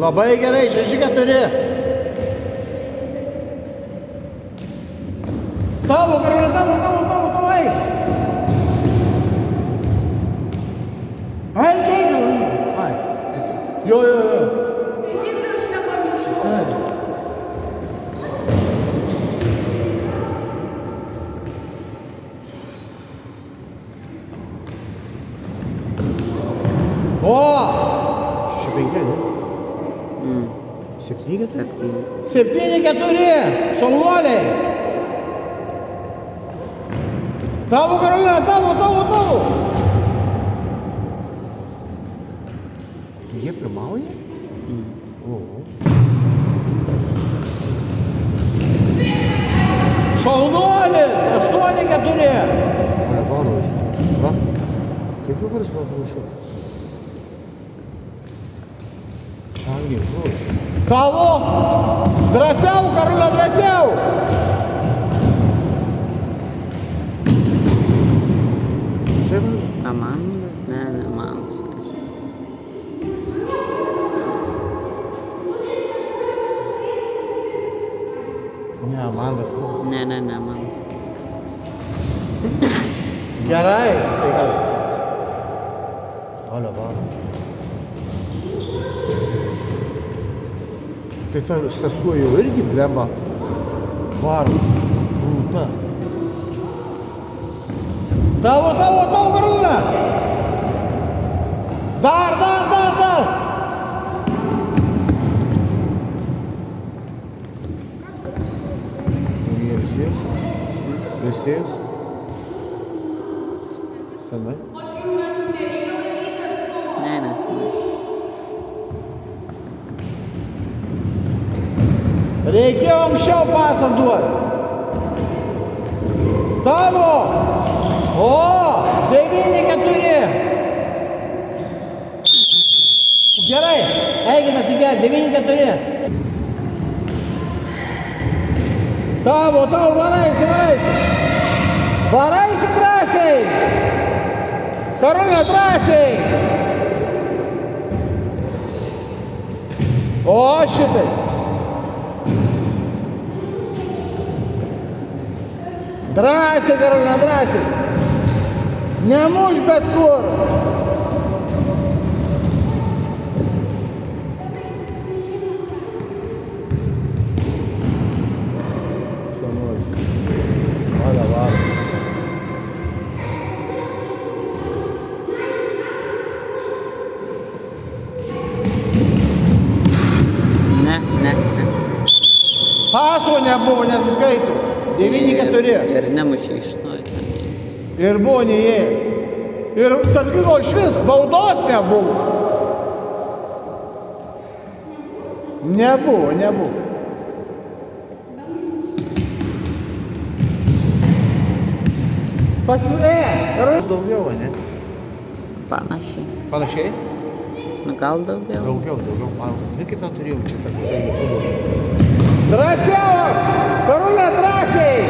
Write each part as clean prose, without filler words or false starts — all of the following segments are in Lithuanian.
Labai gerai, 6-4. Tavo, Karolina, tavo, eik. Eik, Karolina. Ai. Jo. Teisingai aš nepamiršau. Ai. O! 6-5, ne? 7-4? 7-4. Šaunuoliai. Tavo, Karolina, tavo. Jie pirmauja? Šaunuolis. 8-4. Mane varojas. Va. Kaip jau varas buvo panašu? Čangiai, žodžiu. Tavo! Drąsiau, Karolina, drąsiau! Amanda? Ne, man. Ne, Amandas. Ne, man. Gerai, sveika. Olio, varo. Tai ta sesuo jau irgi blemba varo. Rūta. Tavo, Karolina! Dar! Jie visiems? Senai? Ne. Reikėjo anksčiau pasą duoti. Tavo! O! 9-4. Gerai, eikit atsigerti, 9-4. Tavo, varaisi. Varaisi drąsiai. Karolina, drąsiai. O, šitai. Drąsiai, Karolina, drąsiai. Nemuš bet kur. Ne. Paso nebuvo, nesiskaito. 9-4. Ir nemušė iš naujo. Ir buvo neįėjęs. Ir tarp kito iš vis baudos nebuvo. Nebuvo. Ir daugiau, ne? Panašiai. Nu gal daugiau. Daugiau. Man pasmė kitą turėjau čia tą kurį. Drąsiau! Karolina, drąsiai!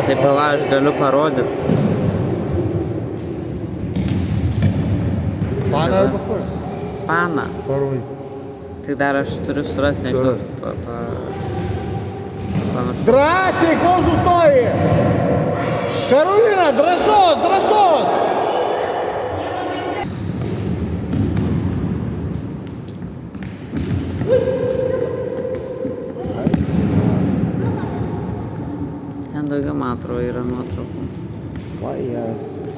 Tai pala, aš galiu parodyti. Pana arba kur? Pana. Parodai. Tai dar aš turiu surasti, nežinau. Panašu. Drąsiai, kol sustoji! Karolina, drąsos! Ten daugiau, man atrodo, yra nuotraukų. Va, Jėzus.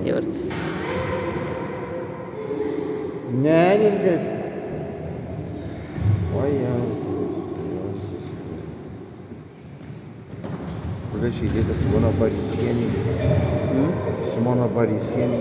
Jautis. Ne, neskai. O, Jėzus. Kur čia įdėta Simona Barysienė? Simona Barysienė.